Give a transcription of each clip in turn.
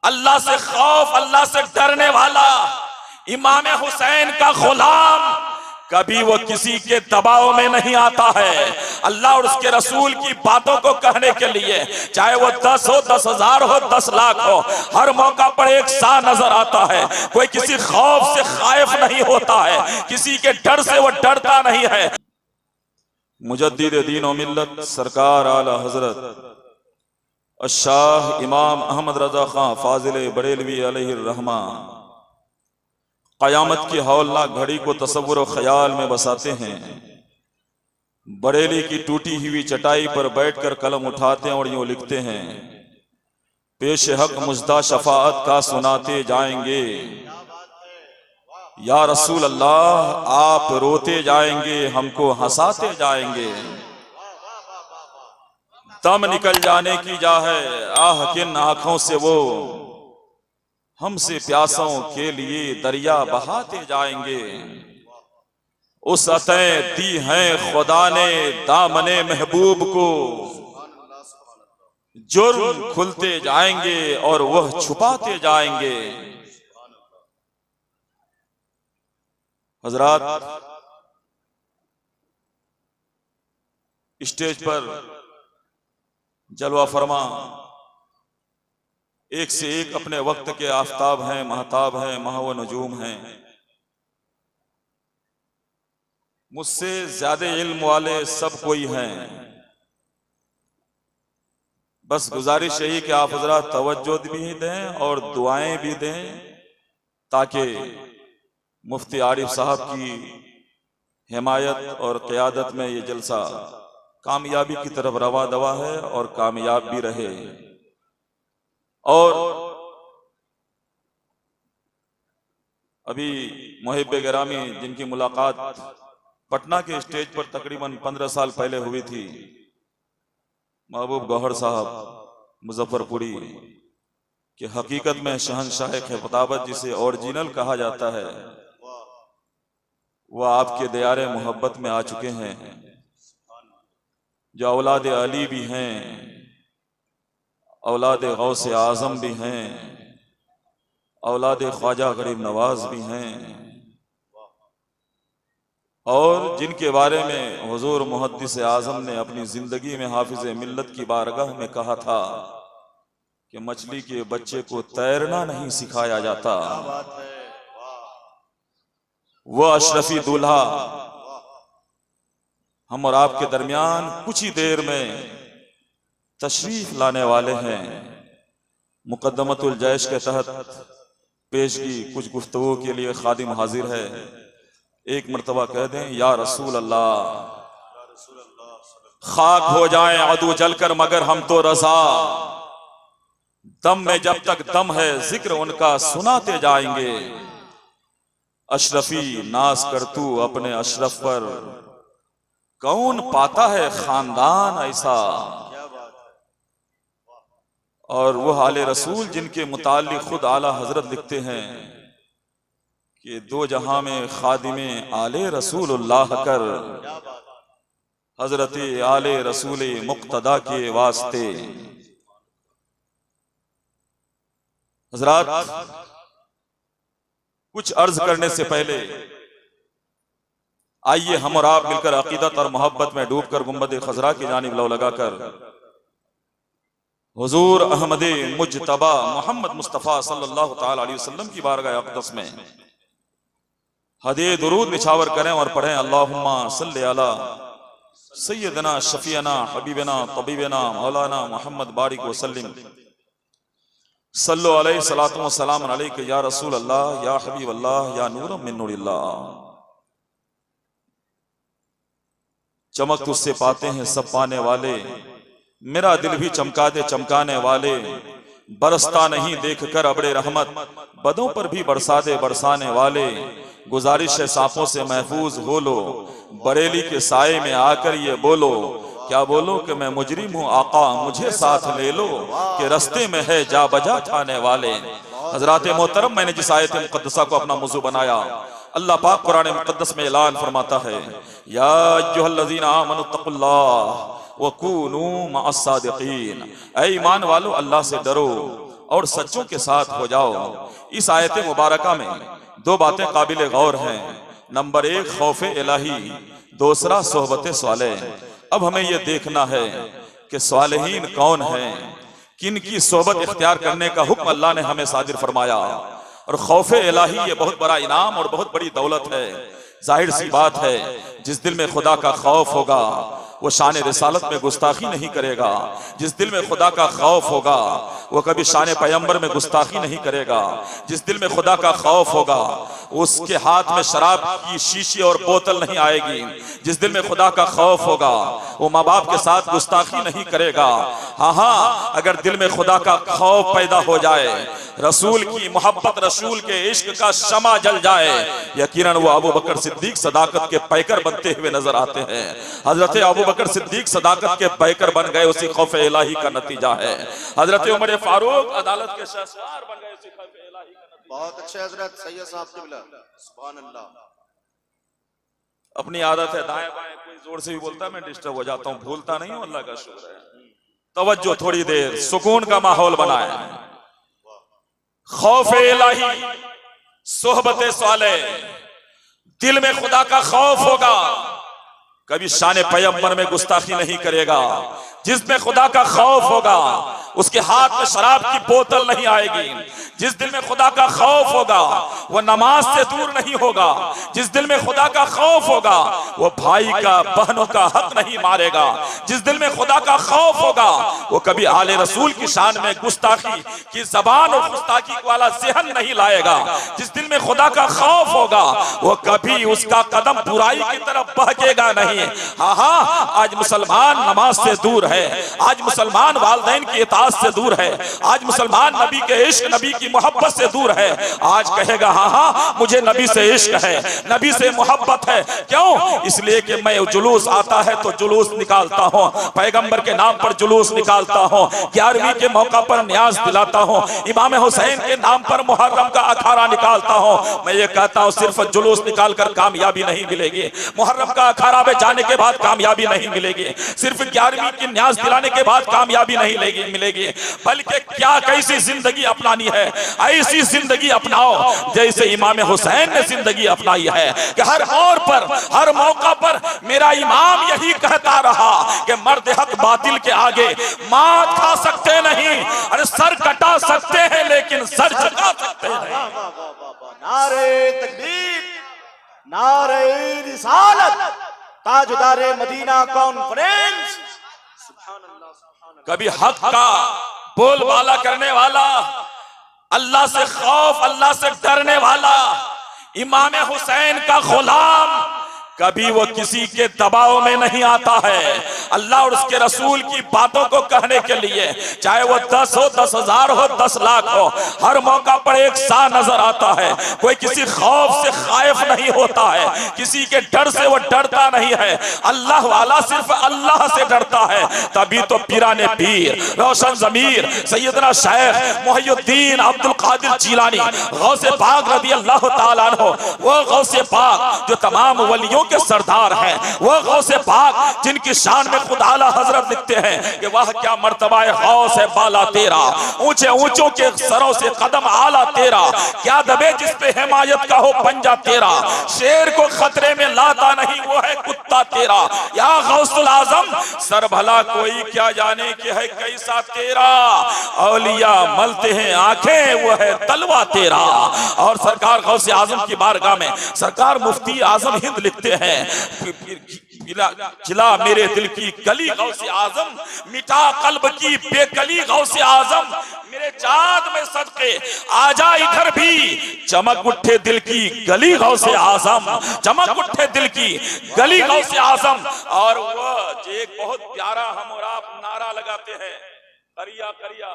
अल्लाह से खौफ, अल्लाह से डरने वाला इमाम हुसैन का गुलाम कभी वो किसी के दबाव में नहीं आता है। अल्लाह और उसके रसूल की बातों को कहने के लिए चाहे वो 10 हो, 10,000 हो, 10 लाख हो, हर मौका पर एक सा नजर आता है। कोई किसी खौफ से खाइफ नहीं होता है, किसी के डर से वो डरता नहीं है। मुजद्दिद दीन व मिल्लत सरकार आला हजरत शाह इमाम अहमद रजा खां फाजिल बरेलवी अलैहिर्रहमा क़यामत की हौलनाक घड़ी को तसव्वुर और ख्याल में बसाते हैं। बरेली की टूटी हुई चटाई पर बैठकर कलम उठाते हैं और यूं लिखते हैं, पेश हक मुजदा शफाअत का सुनाते जाएंगे। या रसूल अल्लाह आप रोते जाएंगे, हमको हंसाते जाएंगे। दम निकल जाने की जा है, आह किन आंखों से वो हमसे प्यासों के लिए दरिया बहाते जाएंगे। उस अतः दी हैं खुदा ने दामने महबूब को, जुर्म खुलते जाएंगे और वह छुपाते जाएंगे। हजरात, स्टेज पर जलवा फरमा एक से एक अपने वक्त के आफताब हैं, महताब हैं, महव नजूम हैं। मुझसे ज्यादा इल्म वाले सब कोई हैं। बस गुजारिश यही कि आप हजरात तवज्जो भी दें और दुआएं भी दें, ताकि मुफ्ती आरिफ साहब की हिमायत और क़यादत में ये जलसा कामयाबी की तरफ रवा दवा है और कामयाब भी रहे। और अभी मुहिब गिरामी जिनकी मुलाकात पटना के स्टेज पर तकरीबन 15 साल पहले हुई थी, महबूब गौहर साहब मुजफ्फरपुरी कि हकीकत में शहंशाह खिताबत जिसे ओरिजिनल कहा जाता है, वह आपके दयारे मोहब्बत में आ चुके हैं। जो औलाद अली भी हैं, औलाद गौस आजम भी हैं, औलाद ख्वाजा गरीब नवाज भी हैं, और जिनके बारे में हुजूर मुहद्दिस आजम ने अपनी जिंदगी में हाफिज मिल्लत की बारगाह में कहा था कि मछली के बच्चे को तैरना नहीं सिखाया जाता। वह अशरफी दूल्हा हम और आपके दरमियान कुछ ही देर में तशरीफ लाने वाले हैं। मुकद्दमतुल जैश के तहत पेशगी कुछ गुफ्तगू के लिए खादिम हाजिर है। एक मर्तबा कह दें, या रसूल अल्लाह। खाक हो जाएं अदू जलकर मगर हम तो रजा, दम में जब तक दम है जिक्र उनका सुनाते जाएंगे। अशरफी नाज कर तू अपने अशरफ पर, कौन पाता है खानदान ऐसा। और वह आले रसूल जिनके मुताल्लिक खुद आला हजरत लिखते हैं कि दो जहां में खादिमे आले रसूलुल्लाह कर, हजरत आले रसूल मुक्तदा के वास्ते। हजरात, कुछ अर्ज करने से पहले आइए हम और आप मिलकर अकीदत और मोहब्बत में डूबकर गुंबद खजरा की जानिब लौ लगाकर हुजूर अहमद मुज्तबा मोहम्मद मुस्तफ़ा सल्लल्लाहु ताला अलैहि वसल्लम की बारगाह अक़दस में हदे दुरूद निछावर करें और पढ़ें, अल्लाहुम्मा सल्लि अला सय्यदना शफीना हबीबना तबीबना मौलाना मोहम्मद बारिक वसल्लिम सल्लु अलैहि सलातु व सलाम अलैका या रसूल अल्लाह या हबीब अल्लाह या नूर मिन नूरिल्लाह। चमक तुझसे पाते हैं सब पाने वाले, मेरा दिल भी चमका दे चमकाने वाले। बरसता नहीं देख कर अबड़े रहमत, बदों पर भी बरसा दे बरसाने वाले। गुजारिश है सांपों से महफूज हो लो, बरेली के साए में आकर ये बोलो। क्या बोलो कि मैं मुजरिम हूँ आका मुझे साथ ले लो, कि रस्ते में है जा बजा ठाने वाले। हजरात मोहतरम, मैंने जिस आयत मुकद्दसा को अपना मौजू बनाया, अल्लाह पाक कुरान मुकद्दस में ऐलान फरमाता है, या अय्युहल्लज़ीना आमनुत्तकुल्लाह वकूनू मअस्सादिकीन। ऐ ईमान वालो, अल्लाह से डरो और सच्चों के साथ हो जाओ। इस आयत मुबारका में दो बातें काबिल गौर हैं। नंबर एक, खौफ इलाही, दूसरा सोहबत सालेह। अब हमें यह देखना है कि सालेहीन कौन हैं, किन की सोहबत इख्तियार करने का हुक्म अल्लाह ने हमें सादिर फरमाया। और खौफ इलाही ये बहुत बड़ा इनाम और बहुत बड़ी दौलत है। जाहिर सी बात है, जिस दिल में खुदा का खौफ होगा वो शान रिसालत में गुस्ताखी नहीं करेगा। जिस दिल में खुदा का खौफ होगा वो कभी शान पैगंबर में गुस्ताखी नहीं करेगा। जिस दिल में खुदा का खौफ होगा उसके हाथ में शराब की शीशी और बोतल नहीं आएगी। जिस दिल में खुदा का खौफ होगा वो माँ बाप के साथ गुस्ताखी नहीं करेगा। हाँ, अगर दिल में खुदा का खौफ पैदा हो जाए, रसूल की मोहब्बत, रसूल के इश्क का शमा जल जाए, यकीनन वो अबू बकर सिद्दीक सदाकत के पैकर बनते हुए नजर आते हैं। हजरत अबू बकर सिद्दीक सदाकत के पैकर बन गए, उसी खौफ इलाही का नतीजा है। हजरत उमर फारूक अदालत के शहसवार बन गए, उसी खौफ इलाही का नतीजा। बहुत अच्छे हजरत सैयद साहब क़िबला, सुभान अल्लाह। अपनी आदत है दाएं बाएं कोई जोर से भी बोलता है मैं डिस्टर्ब हो जाता हूँ, भूलता नहीं हूँ, अल्लाह का शुक्र है। तवज्जो, थोड़ी देर सुकून का माहौल बनाए। खौफ इलाही, सोहबत सालेह, दिल में खुदा का खौफ होगा, कभी शान पैगंबर में गुस्ताखी नहीं करेगा। जिसमें खुदा का खौफ होगा उसके हाथ में शराब की बोतल नहीं आएगी। जिस दिल में खुदा का खौफ होगा वो नमाज से दूर नहीं होगा। जिस दिल में खुदा का खौफ होगा वो भाई का, बहनों का हक नहीं मारेगा। जिस दिल में खुदा का खौफ होगा वो कभी आले रसूल की शान में गुस्ताखी की जबान और गुस्ताखी वाला ज़हन नहीं लाएगा। जिस दिल में खुदा का खौफ होगा वो कभी उसका कदम बुराई की तरफ बहकेगा नहीं। हाँ, आज मुसलमान नमाज से दूर है, आज मुसलमान वालिदैन की इताअत से दूर है, आज मुसलमान नबी के इश्क, नबी की मोहब्बत से दूर है। आज कहेगा हाँ, मुझे नबी से इश्क है, नबी से मोहब्बत है। क्यों? इसलिए कि मैं जुलूस आता है तो जुलूस निकालता हूँ, पैगंबर के नाम पर जुलूस निकालता हूँ, 11वीं के मौका पर न्याज दिलाता हूँ, इमाम हुसैन के नाम पर मुहर्रम का अखाड़ा निकालता हूँ। मैं ये कहता हूँ सिर्फ जुलूस निकाल कर कामयाबी नहीं मिलेगी, मुहर्रम का अखाड़ा में जाने के बाद कामयाबी नहीं मिलेगी, सिर्फ 11वीं की न्याज दिलाने के बाद कामयाबी नहीं मिलेगी, बल्कि क्या कैसी जिंदगी अपनानी है, ऐसी जिंदगी अपनाओ जैसे इमाम हुसैन ने जिंदगी अपनाई है कि हर मोड़ पर, हर मौका पर मेरा इमाम यही कहता रहा कि मर्द हक बातिल के आगे मात खा सकते नहीं, अरे सर कटा सकते हैं लेकिन सर झुका सकते नहीं। नारे तकबीर, नारे रिसालत, ताजदारे मदीना कॉन्फ्रेंस। कभी हक का बोलबाला करने वाला, अल्लाह से खौफ, अल्लाह से डरने वाला, इमाम हुसैन का गुलाम, कभी वो किसी के दबाव में नहीं आता है। अल्लाह और उसके रसूल की बातों को कहने के लिए, चाहे वो 10 हो, 10,000 हो, 10 लाख हो, हर मौका पर एक सा नजर आता है। कोई किसी खौफ से खाइफ नहीं होता है, किसी के डर से वो डरता नहीं है। अल्लाह वाला सिर्फ अल्लाह से डरता है। तभी तो पीराने पीर, रोशन ज़मीर, सैयदना शेख मुहियुद्दीन अब्दुल कादिर जिलानी गौसे पाक रज़ी अल्लाह ताला अन्हु, वो गौसे पाक जो तमाम वलियों के सरदार हैं, वो गौसे पाक जिनकी शान में खुद आला हजरत लिखते हैं कि वह क्या मर्तबा गौस है बाला तेरा, ऊंचे ऊंचों के सरों से कदम आला तेरा, क्या दबे जिस पे हिमायत का हो पंजा तेरा, शेर को खतरे में लाता नहीं वो है कुत्ता तेरा। या गौसुल आजम सर भला कोई क्या जाने कि है कैसा तेरा, औलिया मलते हैं आंखें वो है तलवा तेरा। और सरकार गौसे आजम की बारगाह में सरकार मुफ्ती आजम हिंद लिखते हैं, खिला मेरे दिल की कली गौसे आजम, मिटा कल्ब की बेकली गौसे आजम, मेरे चाँद में सदके आजा इधर भी, चमक उठे दिल की गली गौसे आजम, चमक उठे दिल की गली गौसे आजम। और वो एक बहुत प्यारा हम और आप नारा लगाते हैं, करिया करिया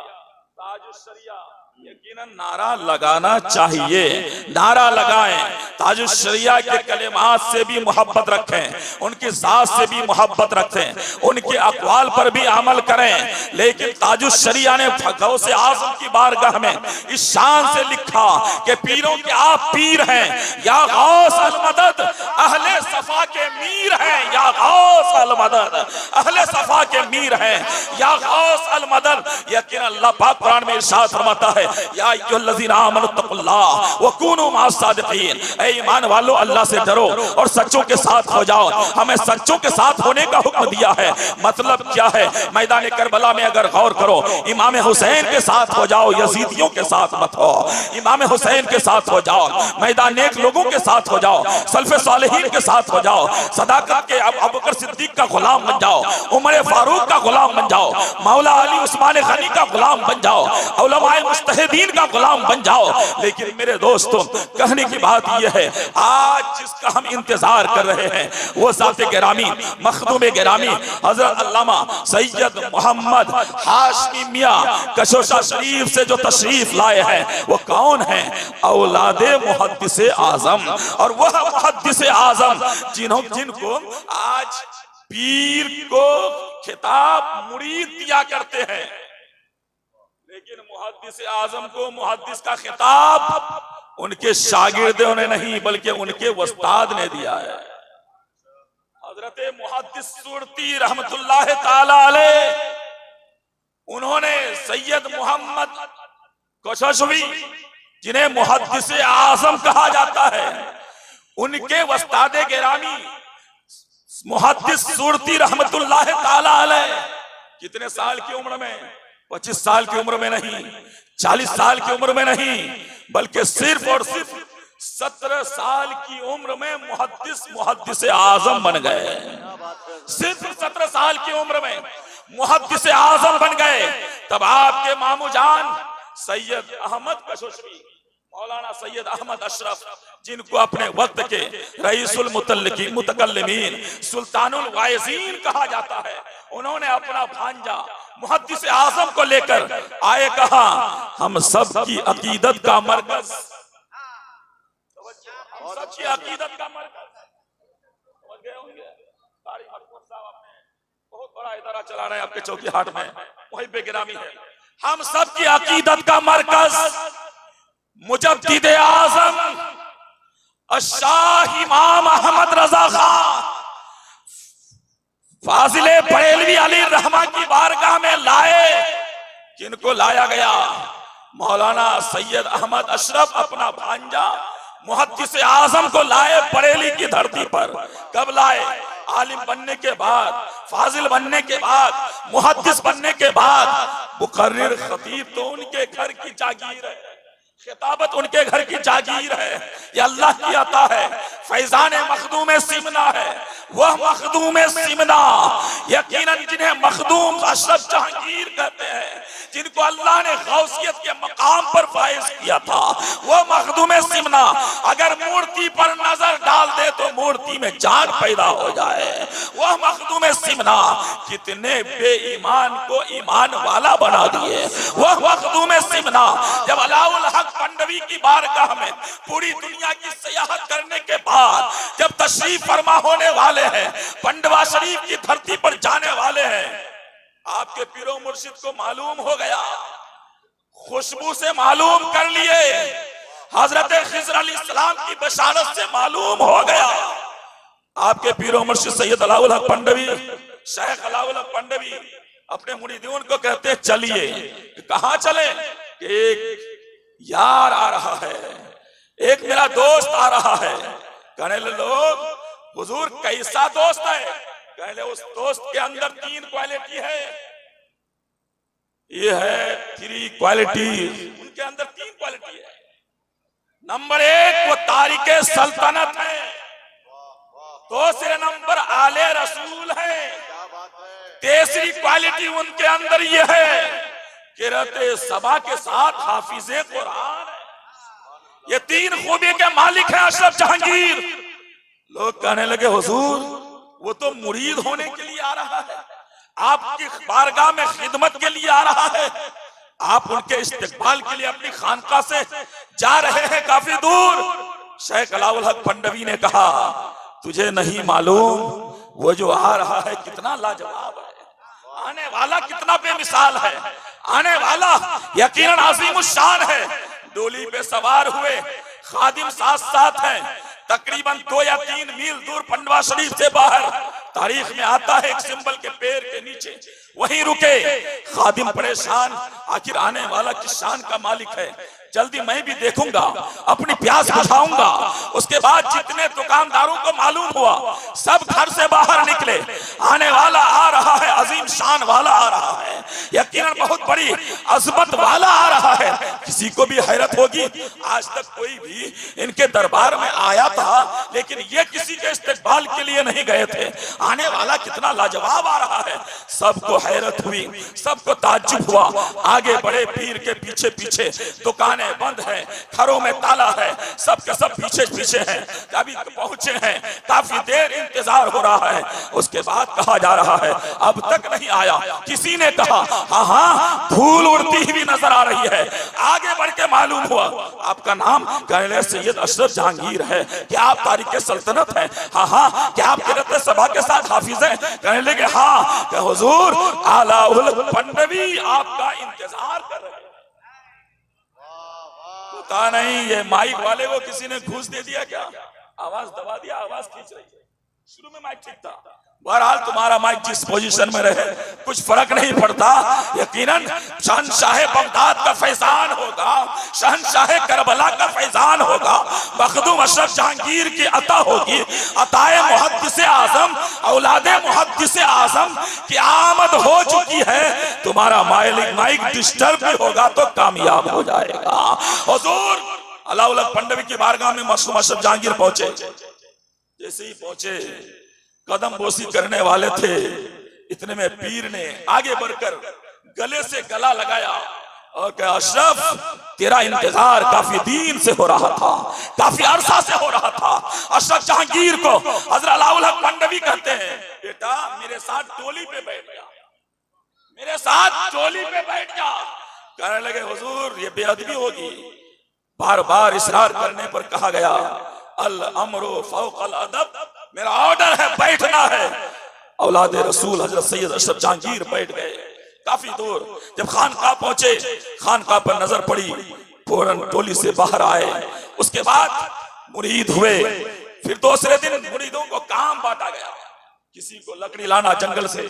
ताजुश शरिया यकीनन नारा लगाना चाहिए, नारा लगाएं, ताजुश शरिया के कलेमात से भी मोहब्बत रखें, उनकी जात से भी मोहब्बत रखें, उनके अक़वाल पर भी अमल करें। लेकिन ताजुश शरिया ने गौसे आज़म की बारगाह में इस शान से लिखा कि पीरों के आप पीर हैं, या गौस अल मदद अहले सफा के मीर हैं, या गौस अल मदद अहले सफा के मीर हैं, या गौस अल मदद। यकीन अल्लाह पाक कुरान में इरशाद फरमाता है, या अय्युहल्लज़ीना आमनु तक़ुल्लाह व कूनू मअस सादिक़ीन, ऐ ईमान वालों अल्लाह से डरो और सच्चों के साथ हो जाओ। हमें सच्चों के साथ होने का हुक्म दिया है। मतलब क्या है? मैदान करबला में अगर गौर करो, इमाम हुसैन के साथ हो जाओ, यजीदियों के साथ मत हो। इमाम हुसैन के साथ हो जाओ, मैदान नेक लोगों के साथ हो जाओ, सल्फ़े सालिहीन के साथ हो जाओ, सदाकत के अबू बकर सिद्दीक का गुलाम बन जाओ, उमर फारूक का गुलाम बन जाओ, मौला अली उस्मान गनी का गुलाम बन जाओ, उलमाए मुज्तहिदीन का गुलाम बन जाओ। लेकिन मेरे दोस्तों, कहने की बात यह है, आज जिसका हम इंतजार कर रहे हैं वो ज़ात गिरामी, मखदूम गिरामी हजरत अल्लामा सैयद मोहम्मद हाशमी मियां कशोशा शरीफ से जो तशरीफ लाए हैं वो कौन है? औलादे मुहद्दिस आजम। और वह मुहद्दिस आजम जिनको आज पीर को खिताब मुरीद दिया करते हैं, लेकिन मुहद्दिस आजम को मुहद्दिस का खिताब उनके शागिर्दों ने नहीं बल्कि उनके उस्ताद ने दिया है। हजरत मुहद्दिस सुरती रहमतुल्लाह ताला अलैह, उन्होंने सैयद मोहम्मद कशशवी, जिन्हें मुहद्दिस आजम कहा जाता है, उनके उस्ताद गिरामी मुहद्दिस सुरती रहमतुल्लाह ताला अलैह कितने साल की उम्र में? 25 साल की उम्र में नहीं, 40 साल की उम्र में नहीं, बल्कि सिर्फ और सिर्फ 17 साल की उम्र में मुहद्दिस आजम बन गए। सिर्फ 17 साल की उम्र में मुहद्दिस आजम बन गए। तब आपके मामू जान सैयद अहमद कशशवी, मौलाना सैयद अहमद अशरफ, जिनको अपने वक्त के रईसुल मुतकल्लिमीन, सुल्तानुल वाइज़ीन कहा जाता है, उन्होंने अपना भांजा मुहद्दिस आजम को लेकर आए, कहा हम सब की अकीदत का मरकज, सबकी अकीदत का मरकज। समझ गए होंगे, कारी महमूद साहब अपने बहुत बड़ा इदारा चला रहे हैं आपके चौकीहाट में, वहीं पे गिरामी है। हम सब की अकीदत का मरकज मुजद्दिद आजम शाह इमाम अहमद रजा खां फाजिले बरेलवी अली रहमा की बारगाह में लाए। जिनको लाया गया? मौलाना सैयद अहमद अशरफ अपना भांजा मुहद्दिस आजम को लाए बरेली की धरती पर। कब लाए? आलिम बनने के बाद, फाजिल बनने के बाद, मुहद्दिस बनने के बाद। मुकर्रिर खतीब तो उनके घर की जागीर है, खिताबत उनके घर की जागीर है, ये अल्लाह की अता है। फैजान मखदूम सिमना है, वह मखदूम सिमना, यकीनन जिन्हें मखदूम अशरफ जहांगीर कहते हैं, जिनको अल्लाह ने गौसियत के मकाम पर फाइज किया था, वह मखदूम सिमना अगर मूर्ति पर नजर डाल दे तो मूर्ति में जान पैदा हो जाए। वह मखदूम सिमना कितने बेईमान को ईमान वाला बना दिए। वह मखदूम सिमना जब अलाउल हक पंडवी की बारगाह में पूरी दुनिया की सियाहत करने के बाद जब तशरीफ फरमा होने वाले हैं, पंडवा शरीफ की धरती पर जाने वाले हैं, आपके पीरो मुर्शिद को मालूम हो गया, खुशबू से मालूम कर लिए, हजरत खिज़र अलैहिस्सलाम की बशारत से मालूम हो गया। आपके पीरो मुर्शिद सैयद अलाउल हक पंडवी, शेख अलाउल हक पंडवी अपने मुरीदों को कहते चलिए। कहाँ चले? एक यार आ रहा है, एक मेरा दोस्त आ रहा है। कहने लोग हुजूर कैसा दोस्त है? कहने उस दोस्त के अंदर 3 क्वालिटी है। ये है 3 क्वालिटी, उनके अंदर 3 क्वालिटी है। नंबर 1 वो तारिके सल्तनत है, दूसरे नंबर आले रसूल है, तीसरी क्वालिटी उनके अंदर ये है कि रहते सबा के साथ हाफिजे कुरान है। ये 3 खूबी के मालिक हैं अशरफ जहांगीर। लोग कहने लगे हुजूर वो तो मुरीद होने के लिए आ रहा है, आपकी बारगाह में खिदमत के लिए आ रहा है। आप उनके इस्तेकबाल के लिए अपनी खानका से जा रहे हैं काफी दूर। शेख अलाउल हक पंडवी ने कहा, तुझे नहीं मालूम वो जो आ रहा है कितना लाजवाब है, आने वाला कितना बेमिसाल है, आने वाला यकीनन अज़ीमुश्शान है। डोली पे सवार हुए, खादिम साथ साथ हैं, तकरीबन 2 या 3 मील दूर पंडवा शरीफ से बाहर। तारीख में आता है एक सिंबल के पेड़ के नीचे वहीं रुके। खादिम परेशान, आखिर आने वाला किस शान का मालिक है, जल्दी मैं भी देखूंगा, अपनी प्यास बुझाऊंगा। उसके बाद जितने दुकानदारों को मालूम हुआ सब घर से बाहर निकले। आने वाला आ रहा है, अजीम शान वाला आ रहा है, यकीनन बहुत बड़ी अजमत वाला आ रहा है। किसी को भी हैरत होगी, आज तक कोई भी इनके दरबार में आया था लेकिन ये किसी के इस्तेकबाल के लिए नहीं गए थे। आने वाला कितना लाजवाब आ रहा है। सबको हैरत हुई, सबको ताज्जुब हुआ। आगे बड़े पीर के पीछे पीछे दुकानें बंद है, घरों में ताला है, सब के सब पीछे पीछे हैं। अभी पहुंचे हैं, काफी देर इंतजार हो रहा है। उसके बाद कहा जा रहा है अब तक नहीं आया। किसी ने कहा हाँ हाँ धूल उड़ती हुई नजर आ रही है। आगे बढ़ के मालूम हुआ आपका नाम कहने सैयद अशरफ जहांगीर है, क्या आप तारिक सल्तनत है? हाँ हाँ क्या आप किरत सभा के साथ हाफिज हैं? कहने लगे हाँ। कि हुजूर अलाउल पंडवी आपका इंतजार कर रहे हैं। पता नहीं ये माइक वाले को किसी ने घूस दे दिया क्या, आवाज दबा दिया, आवाज खींच रही है। शुरू में माइक ठीक था, बहरहाल तुम्हारा माइक जिस पोजीशन में रहे कुछ फर्क नहीं पड़ता। यकीनन शहंशाह बगदाद का फैजान होगा, शहंशाह करबला का फैजान होगा, मखदूम अशरफ जहांगीर की अता होगी, अताए मुहद्दिस आजम, औलादे मुहद्दिस आजम की आमद हो चुकी है। तुम्हारा माइक डिस्टर्ब भी होगा तो कामयाब हो जाएगा। हुजूर अलाउल हक पंडवी की बारगाह में मखदूम अशरफ जहांगीर पहुंचे। जैसे ही पहुंचे कदम बोसी करने वाले थे, इतने में पीर ने आगे बढ़कर गले से गला लगाया और कहा अशरफ तेरा इंतजार काफी दिन से हो रहा था, काफी अरसा से हो रहा था। अशरफ जहांगीर को हज़रत अलाउल हक पंडवी कहते हैं। बेटा मेरे साथ टोली पे बैठ जा, मेरे साथ टोली पे बैठ जा। कहने लगे हुजूर ये बेअदबी होगी। बार बार इसरार करने पर कहा गया अल अमरो फौकल अदब, मेरा ऑर्डर है बैठना है। औलादे रसूल हजरत सैयद अशरफ जहांगीर बैठ गए। काफी दूर जब खानकाह पहुंचे, खानकाह पर नजर पड़ी, फौरन टोली से बाहर आए। उसके बाद मुरीद हुए। फिर दूसरे दिन मुरीदों को काम बांटा गया, किसी को लकड़ी लाना जंगल से,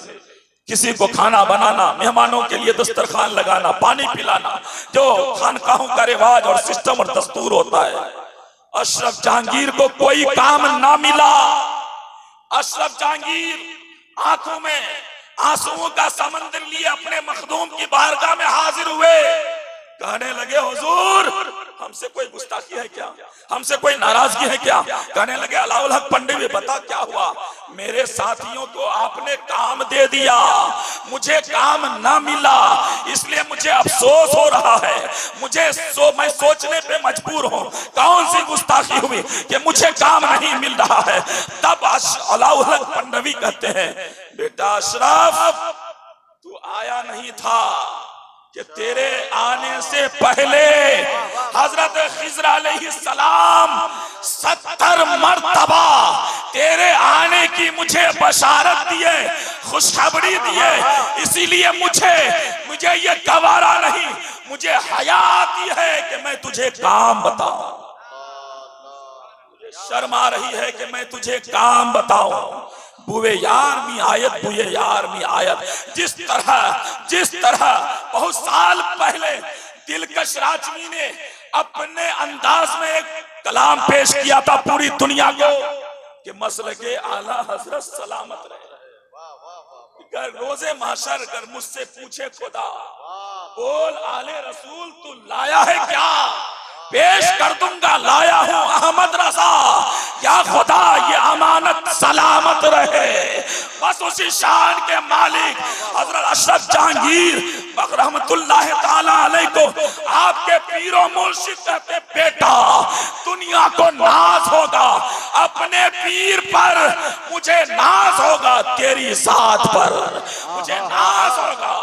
किसी को खाना बनाना, मेहमानों के लिए दस्तरखान लगाना, पानी पिलाना, जो खानकाहों का रिवाज और सिस्टम और दस्तूर होता है। अशरफ जहांगीर को कोई काम ना मिला। अशरफ जहांगीर आंखों में आंसुओं का समंदर लिए अपने मखदूम की बारगाह में हाजिर हुए। कहने लगे हुजूर हमसे कोई गुस्ताखी है क्या, हमसे कोई नाराजगी है क्या? कहने लगे अलाउल हक पंडवी बता क्या हुआ? मेरे साथियों को आपने काम दे दिया, मुझे काम ना मिला, इसलिए मुझे अफसोस हो रहा है। मैं सोचने पे मजबूर हूँ कौन सी गुस्ताखी हुई कि मुझे काम नहीं मिल रहा है। तब अलाउल हक पंडवी कहते हैं बेटा अशरफ तू आया नहीं था कि तेरे आने से पहले हजरत खिज़र अलैहिस्सलाम 70 मर्तबा तेरे आने की मुझे बशारत दिए, खुशखबरी दिए। इसीलिए मुझे ये गवारा नहीं, मुझे हया आती है कि मैं तुझे काम बताऊं, मुझे शर्म आ रही है कि मैं तुझे काम बताऊं। बुए यार मी आयत, बुए यार मी आयत। जिस तरह बहुत साल पहले दिलकश राजवी ने अपने अंदाज में एक कलाम पेश किया था पूरी दुनिया को कि मसले के आला हजरत सलामत रहे। रोजे माशर कर मुझसे पूछे खुदा बोल आले रसूल तू लाया है क्या, पेश कर दूंगा लाया हूं अहमद रजा। या खुदा ये अमानत सलामत रहे। बस उसी शान के मालिक हजरत अशरफ जहांगीर रहमतुल्लाह ताला अलैह को आपके पीरो मुर्शिद कहते बेटा दुनिया को नाज होगा अपने पीर पर, मुझे नाज होगा तेरी साथ पर, मुझे नाज होगा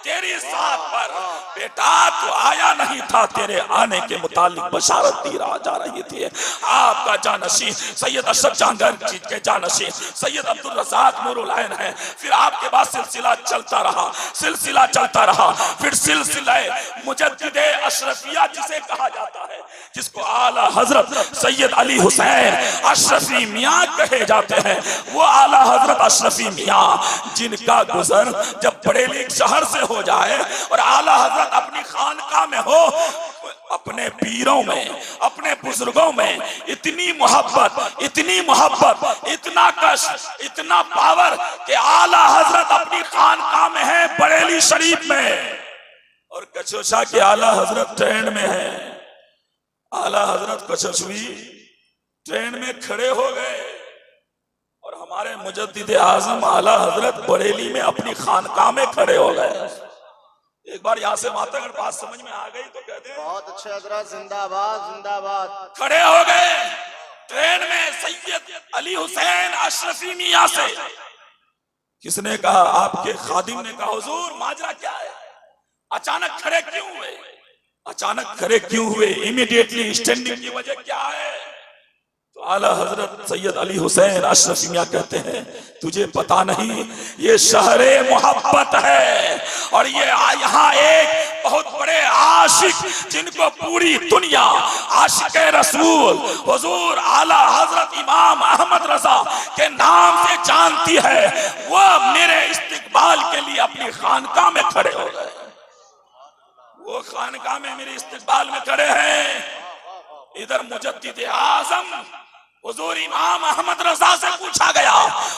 तेरी साथ पर बेटा तो आया नहीं था, तेरे आने के मुतालिक बशारत दी जा रही थी। आपका जानशी सैयद अशरफ जहांगीर के जानशी सैयद अब्दुल रज़ाक नूरुल ऐन है। फिर आपके बाद सिलसिला चलता रहा, फिर सिलसिला मुजद्दिदे अशरफिया जिसे कहा जाता है, जिसको आला हजरत सैयद अली हुसैन अशरफी मियाँ कहे जाते हैं, वो आला हजरत अशरफी मियाँ जिनका गुजर जब बरेली शहर से हो जाए और आला हजरत अपनी खानका में हो, अपने पीरों में, अपने बुजुर्गों में इतनी मोहब्बत, इतना कष्ट, इतना पावर कि आला हजरत अपनी खानका में है बरेली शरीफ में, और कचोशा के आला हजरत ट्रेन में है। आला हजरत कचोशवी ट्रेन में खड़े हो गए और हमारे मुजद्दिद आजम आला हजरत बरेली में अपनी खानका में खड़े हो गए। एक बार यहाँ से माता अगर बात समझ में आ गई तो कहते हैं बहुत अच्छे हजरत, जिंदाबाद जिंदाबाद। खड़े हो गए ट्रेन में सैयद अली हुसैन अशरफी मियाँ से। किसने कहा? आपके खादिम ने कहा, हुजूर माजरा क्या है, अचानक खड़े क्यों हुए, इमीडिएटली स्टैंडिंग की वजह क्या है? तो आला हजरत सैयद अली हुसैन अशरफी मियाँ कहते हैं, तुझे पता नहीं ये शहरे मोहब्बत है, और ये यहाँ एक बहुत बड़े आशिक जिनको पूरी दुनिया आशिक रसूल हुजूर आला हजरत इमाम अहमद रजा के नाम से जानती है, वो मेरे इस्तिकबाल के लिए अपनी खानका में खड़े हो गए। वो खानका में मेरे इस्तिकबाल में खड़े हैं। इधर मुजद्दिद आजम हुजूर इमाम अहमद रजा से पूछा गया,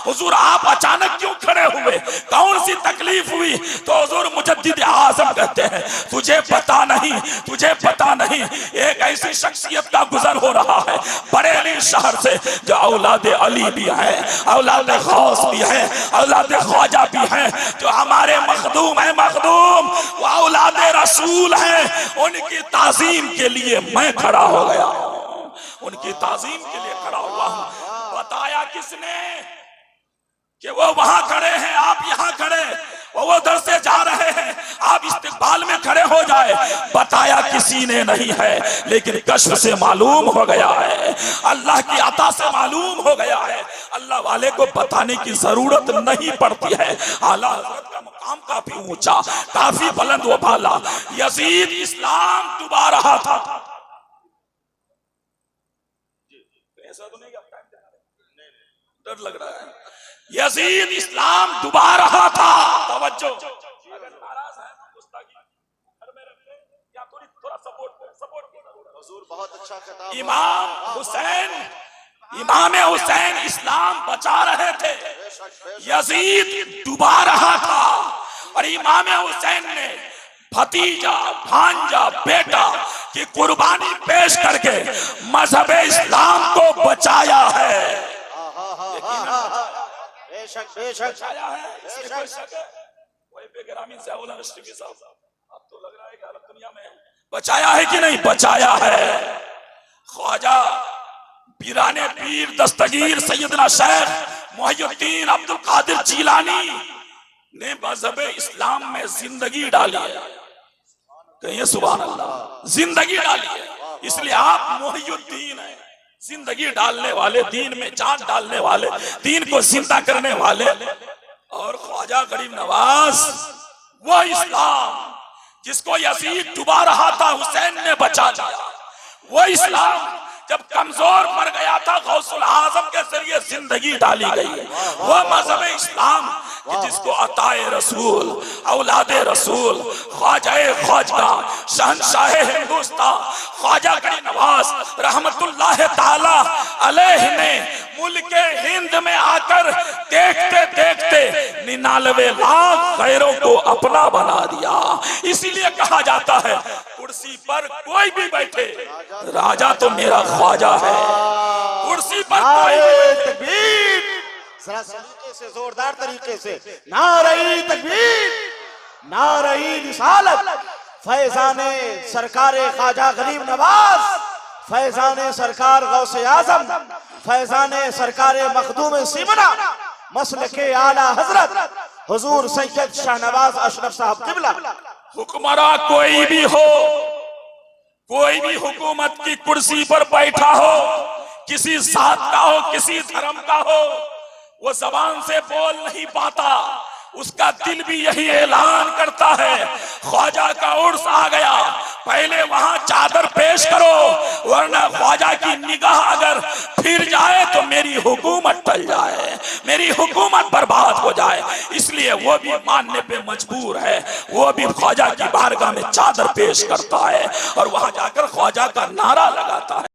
हुजूर आप अचानक क्यों खड़े हुए, कौन सी तकलीफ हुई? तो हुजूर मुजद्दिद आजम कहते हैं, तुझे पता नहीं एक ऐसी शख्सियत का गुजर हो रहा है बरेली शहर से, जो औलाद अली भी है, औलाद गौस भी है, औलाद ख्वाजा भी है, जो हमारे मखदूम है, वो औलाद रसूल है। उनकी ताज़ीम के लिए मैं खड़ा हो गया, उनकी ताज़ीम के लिए खड़ा हुआ हूं। बताया किसने कि वो वहां खड़े हैं, आप यहां खड़े, वो उधर से जा रहे हैं, आप इस्तिकबाल में खड़े हो जाए? बताया किसी ने नहीं है, लेकिन कश्फ से मालूम हो गया है, अल्लाह की अता से मालूम हो गया है। अल्लाह वाले को बताने की जरूरत नहीं पड़ती है। आला हजरत का मकाम काफी ऊंचा, काफी बुलंद व बाला। यजीद इस्लाम डुबा रहा था। ऐसा तो नहीं कि डर लग रहा है। यजीद इस्लाम डुबा रहा था। तवज्जो, अगर नाराज है तो गुस्ताखी घर में रखें या थोड़ा सपोर्ट हुजूर बहुत अच्छा खिताब। इमाम हुसैन इस्लाम बचा रहे थे, यजीद डुबा रहा था, और इमाम हुसैन ने भतीजा, भांजा, बेटा की कुर्बानी पेश करके मजहब इस्लाम को बचाया है। बेशक बचाया है। अब तो लग रहा है कि अलग दुनिया में बचाया है कि नहीं? बचाया है। ख्वाजा पीराने पीर दस्तगीर सैयदना शेख मुहियुद्दीन अब्दुल कादिर जीलानी ने मजहब इस्लाम में जिंदगी डाली है। कहिए सुभान अल्लाह। जिंदगी डाली है, इसलिए आप मुहियुद्दीन हैं, जिंदगी डालने वाले, दीन में जान डालने वाले, दीन को जिंदा करने वाले। और ख्वाजा गरीब नवाज वो इस्लाम जिसको यजीद डुबा रहा था, हुसैन ने बचा लिया। वो इस्लाम जब कमजोर पड़ गया था, गौसुल आजम के जरिए जिंदगी डाली गई। वो मजहब इस्लाम कि जिसको अताए रसूल, औलादे रसूल, ख्वाजाए ख्वाजा, शहंशाह हिंदुस्तान, ख्वाजा गरीब नवाज रहमतुल्लाह ताला अलैह ने मुल्क हिंद में आकर देखते देखते 99 लाख गैरों को अपना बना दिया। इसीलिए कहा जाता है, कुर्सी पर कोई भी बैठे, राजा तो मेरा ख्वाजा है। कुर्सी पर कोई भी तकबीर, जरा तरीके से, जोरदार तरीके से, नारे तकबीर, नारे रिसालत, फैजाने सरकारे ख्वाजा गरीब नवाज, फैजाने सरकार गौसे आजम, फैजाने सरकारे मखदूम सिमना, मसलके आला हजरत हुजूर सैयद शाहनवाज अशरफ साहब किबला। हुक्मरान कोई भी हो, कोई भी हुकूमत की कुर्सी पर बैठा हो, किसी जात का हो, किसी धर्म का हो, वो जबान से बोल नहीं पाता, उसका दिल भी यही ऐलान करता है ख्वाजा का उर्स आ गया, पहले वहां चादर पेश करो, वरना ख्वाजा की निगाह अगर फिर जाए तो मेरी हुकूमत टल जाए, मेरी हुकूमत बर्बाद हो जाए। इसलिए वो भी मानने पे मजबूर है, वो भी ख्वाजा की बारगाह में चादर पेश करता है और वहां जाकर ख्वाजा का नारा लगाता है।